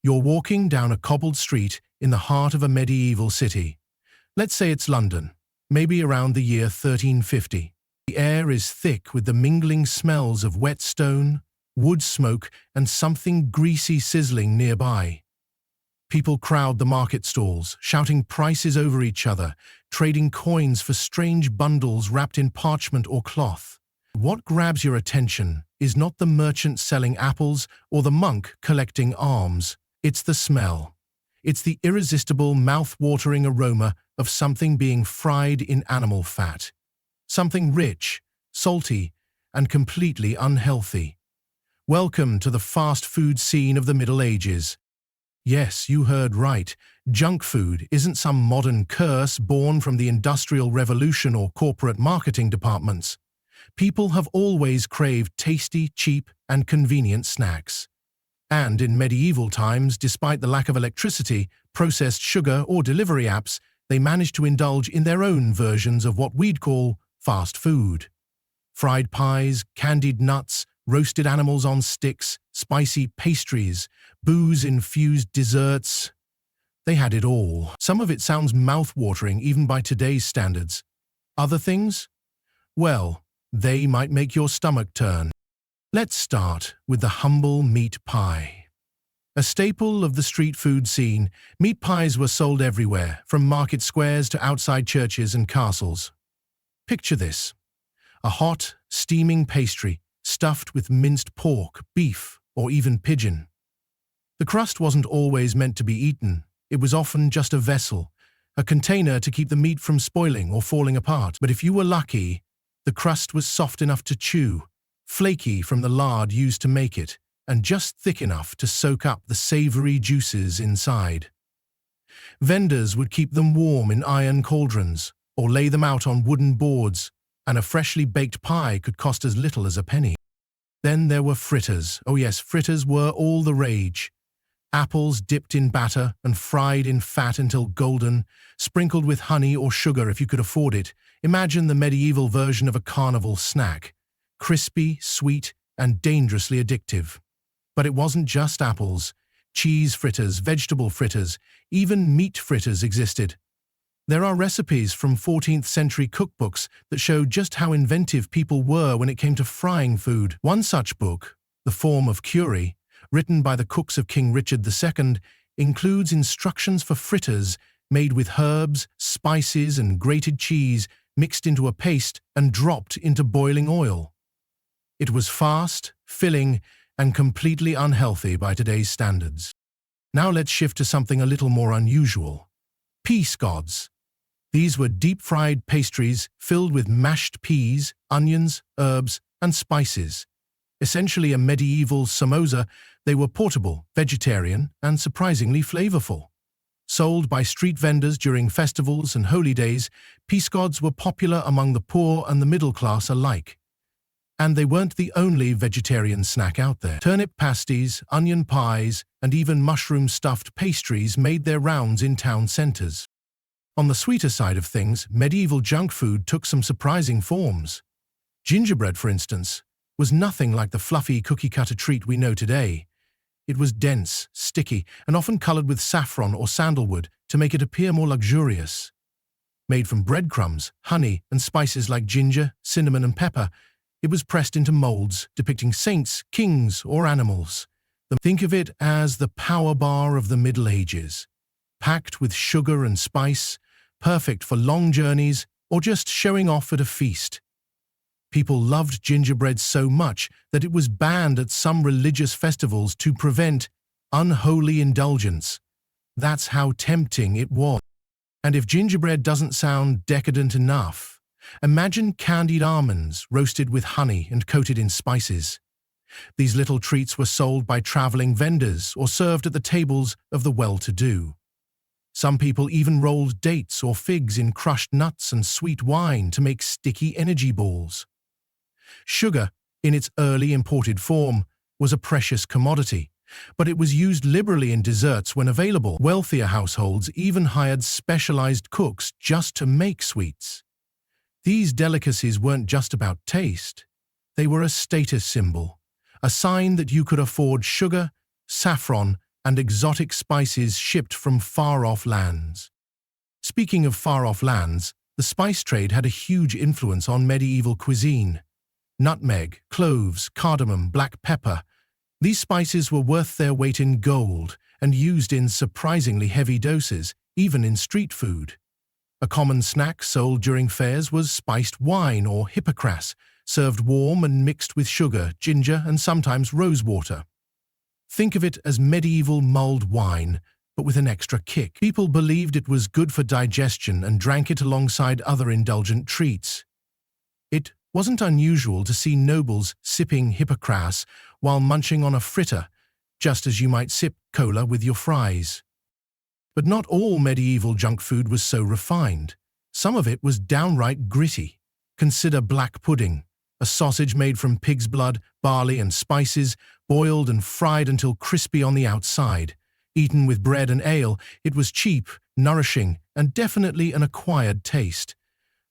You're walking down a cobbled street in the heart of a medieval city. Let's say it's London, maybe around the year 1350. The air is thick with the mingling smells of wet stone, wood smoke, and something greasy sizzling nearby. People crowd the market stalls, shouting prices over each other, trading coins for strange bundles wrapped in parchment or cloth. What grabs your attention is not the merchant selling apples or the monk collecting alms. It's the smell. It's the irresistible, mouth-watering aroma of something being fried in animal fat. Something rich, salty, and completely unhealthy. Welcome to the fast food scene of the Middle Ages. Yes, you heard right. Junk food isn't some modern curse born from the Industrial Revolution or corporate marketing departments. People have always craved tasty, cheap, and convenient snacks. And in medieval times, despite the lack of electricity, processed sugar, or delivery apps, they managed to indulge in their own versions of what we'd call fast food. Fried pies, candied nuts, roasted animals on sticks, spicy pastries, booze-infused desserts. They had it all. Some of it sounds mouth-watering even by today's standards. Other things? Well, they might make your stomach turn. Let's start with the humble meat pie. A staple of the street food scene, meat pies were sold everywhere, from market squares to outside churches and castles. Picture this: a hot, steaming pastry stuffed with minced pork, beef, or even pigeon. The crust wasn't always meant to be eaten. It was often just a vessel, a container to keep the meat from spoiling or falling apart. But if you were lucky, the crust was soft enough to chew, flaky from the lard used to make it, and just thick enough to soak up the savory juices inside. Vendors would keep them warm in iron cauldrons, or lay them out on wooden boards, and a freshly baked pie could cost as little as a penny. Then there were fritters. Oh yes, fritters were all the rage. Apples dipped in batter and fried in fat until golden, sprinkled with honey or sugar if you could afford it. Imagine the medieval version of a carnival snack. Crispy, sweet, and dangerously addictive. But it wasn't just apples. Cheese fritters, vegetable fritters, even meat fritters existed. There are recipes from 14th century cookbooks that show just how inventive people were when it came to frying food. One such book, The Form of Cury, written by the cooks of King Richard II, includes instructions for fritters made with herbs, spices, and grated cheese mixed into a paste and dropped into boiling oil. It was fast, filling, and completely unhealthy by today's standards. Now let's shift to something a little more unusual. Pea scods. These were deep-fried pastries filled with mashed peas, onions, herbs, and spices. Essentially a medieval samosa, they were portable, vegetarian, and surprisingly flavorful. Sold by street vendors during festivals and holy days, pea scods were popular among the poor and the middle class alike. And they weren't the only vegetarian snack out there. Turnip pasties, onion pies, and even mushroom-stuffed pastries made their rounds in town centers. On the sweeter side of things, medieval junk food took some surprising forms. Gingerbread, for instance, was nothing like the fluffy cookie-cutter treat we know today. It was dense, sticky, and often colored with saffron or sandalwood to make it appear more luxurious. Made from breadcrumbs, honey, and spices like ginger, cinnamon, and pepper, it was pressed into molds depicting saints, kings, or animals. Think of it as the power bar of the Middle Ages, packed with sugar and spice, perfect for long journeys or just showing off at a feast. People loved gingerbread so much that it was banned at some religious festivals to prevent unholy indulgence. That's how tempting it was. And if gingerbread doesn't sound decadent enough, imagine candied almonds roasted with honey and coated in spices. These little treats were sold by traveling vendors or served at the tables of the well-to-do. Some people even rolled dates or figs in crushed nuts and sweet wine to make sticky energy balls. Sugar, in its early imported form, was a precious commodity, but it was used liberally in desserts when available. Wealthier households even hired specialized cooks just to make sweets. These delicacies weren't just about taste. They were a status symbol, a sign that you could afford sugar, saffron, and exotic spices shipped from far-off lands. Speaking of far-off lands, the spice trade had a huge influence on medieval cuisine. Nutmeg, cloves, cardamom, black pepper. These spices were worth their weight in gold and used in surprisingly heavy doses, even in street food. A common snack sold during fairs was spiced wine or hippocras, served warm and mixed with sugar, ginger, and sometimes rosewater. Think of it as medieval mulled wine, but with an extra kick. People believed it was good for digestion and drank it alongside other indulgent treats. It wasn't unusual to see nobles sipping hippocras while munching on a fritter, just as you might sip cola with your fries. But not all medieval junk food was so refined. Some of it was downright gritty. Consider black pudding, a sausage made from pig's blood, barley, and spices, boiled and fried until crispy on the outside. Eaten with bread and ale, it was cheap, nourishing, and definitely an acquired taste.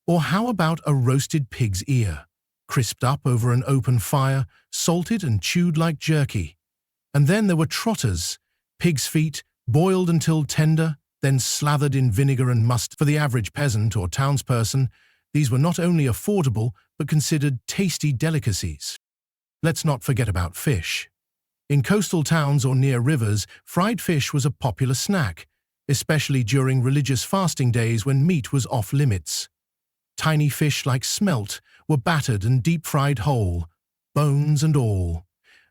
Or how about a roasted pig's ear, crisped up over an open fire, salted and chewed like jerky? And then there were trotters, pig's feet, boiled until tender, then slathered in vinegar and mustard. For the average peasant or townsperson, these were not only affordable, but considered tasty delicacies. Let's not forget about fish. In coastal towns or near rivers, fried fish was a popular snack, especially during religious fasting days when meat was off limits. Tiny fish like smelt were battered and deep-fried whole, bones and all,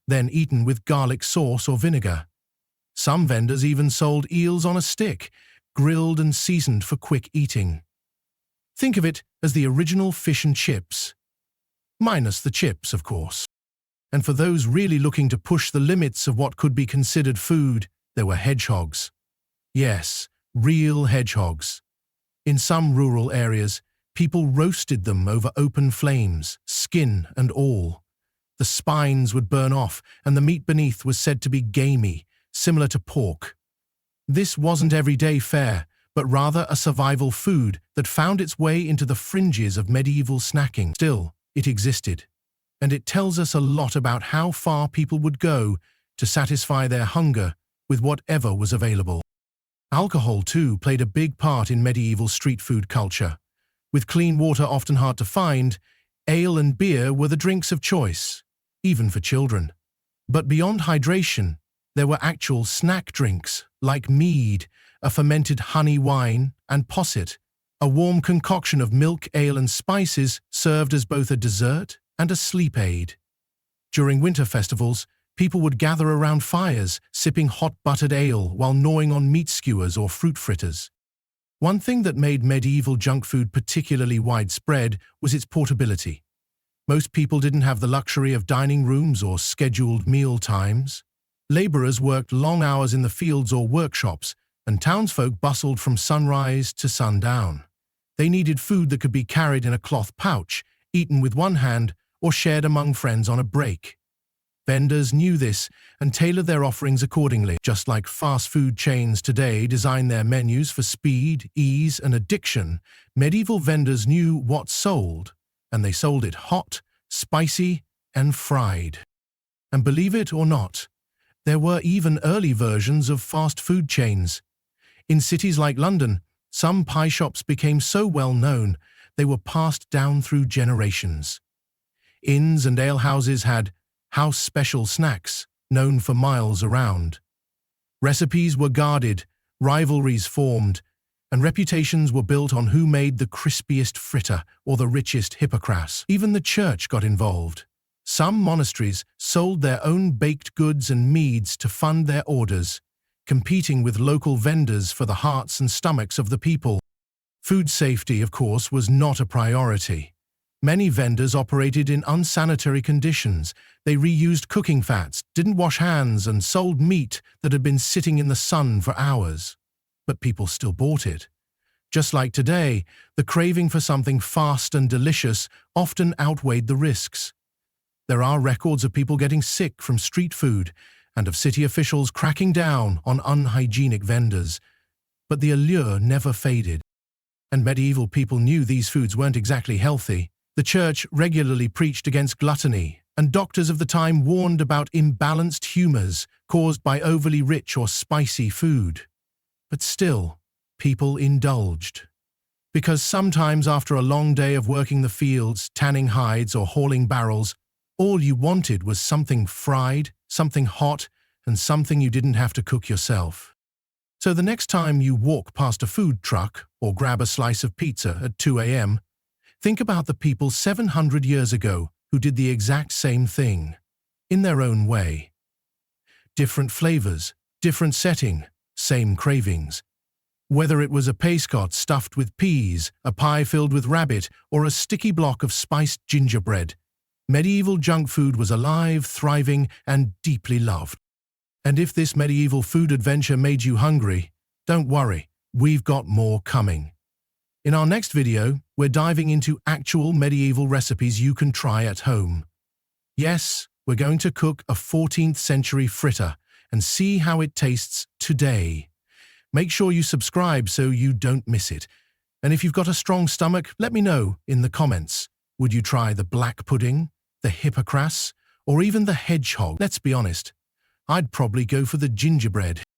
then eaten with garlic sauce or vinegar. Some vendors even sold eels on a stick, grilled and seasoned for quick eating. Think of it as the original fish and chips. Minus the chips, of course. And for those really looking to push the limits of what could be considered food, there were hedgehogs. Yes, real hedgehogs. In some rural areas, people roasted them over open flames, skin and all. The spines would burn off, and the meat beneath was said to be gamey, similar to pork. This wasn't everyday fare, but rather a survival food that found its way into the fringes of medieval snacking. Still, it existed, and it tells us a lot about how far people would go to satisfy their hunger with whatever was available. Alcohol, too, played a big part in medieval street food culture. With clean water often hard to find, ale and beer were the drinks of choice, even for children. But beyond hydration, there were actual snack drinks, like mead, a fermented honey wine, and posset, a warm concoction of milk, ale, and spices served as both a dessert and a sleep aid. During winter festivals, people would gather around fires, sipping hot buttered ale while gnawing on meat skewers or fruit fritters. One thing that made medieval junk food particularly widespread was its portability. Most people didn't have the luxury of dining rooms or scheduled meal times. Laborers worked long hours in the fields or workshops, and townsfolk bustled from sunrise to sundown. They needed food that could be carried in a cloth pouch, eaten with one hand, or shared among friends on a break. Vendors knew this and tailored their offerings accordingly. Just like fast food chains today design their menus for speed, ease, and addiction, medieval vendors knew what sold, and they sold it hot, spicy, and fried. And believe it or not, there were even early versions of fast food chains. In cities like London, some pie shops became so well known they were passed down through generations. Inns and alehouses had house special snacks known for miles around. Recipes were guarded, rivalries formed, and reputations were built on who made the crispiest fritter or the richest hippocras. Even the church got involved. Some monasteries sold their own baked goods and meads to fund their orders, competing with local vendors for the hearts and stomachs of the people. Food safety, of course, was not a priority. Many vendors operated in unsanitary conditions. They reused cooking fats, didn't wash hands, and sold meat that had been sitting in the sun for hours. But people still bought it. Just like today, the craving for something fast and delicious often outweighed the risks. There are records of people getting sick from street food and of city officials cracking down on unhygienic vendors. But the allure never faded. And medieval people knew these foods weren't exactly healthy. The church regularly preached against gluttony, and doctors of the time warned about imbalanced humors, caused by overly rich or spicy food. But still, people indulged. Because sometimes after a long day of working the fields, tanning hides, or hauling barrels, all you wanted was something fried, something hot, and something you didn't have to cook yourself. So the next time you walk past a food truck or grab a slice of pizza at 2 a.m., think about the people 700 years ago who did the exact same thing, in their own way. Different flavors, different setting, same cravings. Whether it was a paiscotte stuffed with peas, a pie filled with rabbit, or a sticky block of spiced gingerbread, medieval junk food was alive, thriving, and deeply loved. And if this medieval food adventure made you hungry, don't worry, we've got more coming. In our next video, we're diving into actual medieval recipes you can try at home. Yes, we're going to cook a 14th century fritter and see how it tastes today. Make sure you subscribe so you don't miss it. And if you've got a strong stomach, let me know in the comments. Would you try the black pudding, the hippocras, or even the hedgehog? Let's be honest, I'd probably go for the gingerbread.